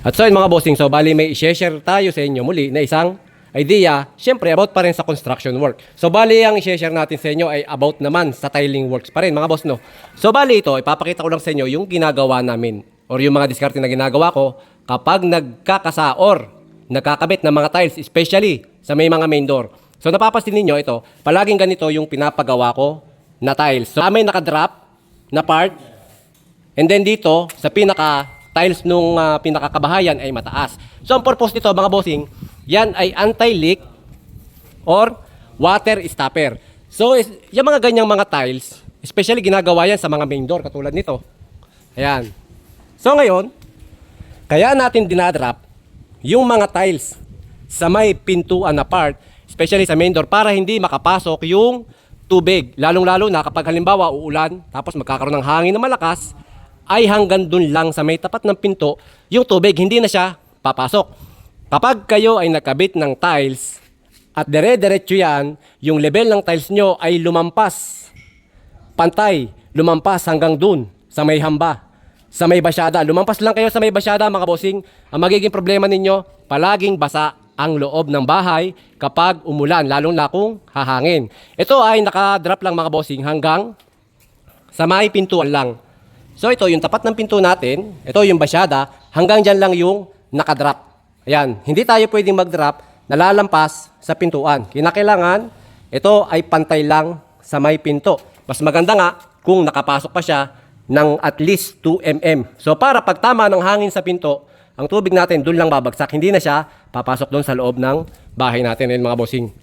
At so yun mga bossing, so bali may i-share tayo sa inyo muli na isang idea, syempre about pa rin sa construction work. So bali ang i-share natin sa inyo ay about naman sa tiling works pa rin mga boss no. So bali ito, ipapakita ko lang sa inyo yung ginagawa namin or yung mga diskarte na ginagawa ko kapag nagkakasa or nagkakabit ng mga tiles, especially sa may mga main door. So napapansin ninyo ito, palaging ganito yung pinapagawa ko na tiles. So may nakadrop na part and then dito sa pinaka tiles nung pinakakabahayan ay mataas. So ang purpose nito mga bossing, yan ay anti-leak or water stopper. So yung mga ganyang mga tiles, especially ginagawa yan sa mga main door katulad nito. Ayan. So ngayon, kaya natin dinadrop yung mga tiles sa may pintuan na part, especially sa main door para hindi makapasok yung tubig. Lalong-lalo na kapag halimbawa uulan, tapos magkakaroon ng hangin na malakas, ay hanggang dun lang sa may tapat ng pinto, yung tubig hindi na siya papasok. Kapag kayo ay nakabit ng tiles at dire-diretso yan, yung level ng tiles nyo ay lumampas, pantay, lumampas hanggang dun sa may hamba, sa may basyada. Lumampas lang kayo sa may basyada mga bossing, ang magiging problema ninyo, palaging basa ang loob ng bahay kapag umulan, lalong na kung hahangin. Ito ay nakadrop lang mga bossing hanggang sa may pintuan lang. So ito yung tapat ng pinto natin, ito yung basyada, hanggang dyan lang yung nakadrop. Ayan, hindi tayo pwedeng mag-drop na lalampas sa pintuan. Kinakailangan, ito ay pantay lang sa may pinto. Mas maganda nga kung nakapasok pa siya ng at least 2 mm. So para pag tama ng hangin sa pinto, ang tubig natin doon lang babagsak, hindi na siya papasok doon sa loob ng bahay natin mga bossing.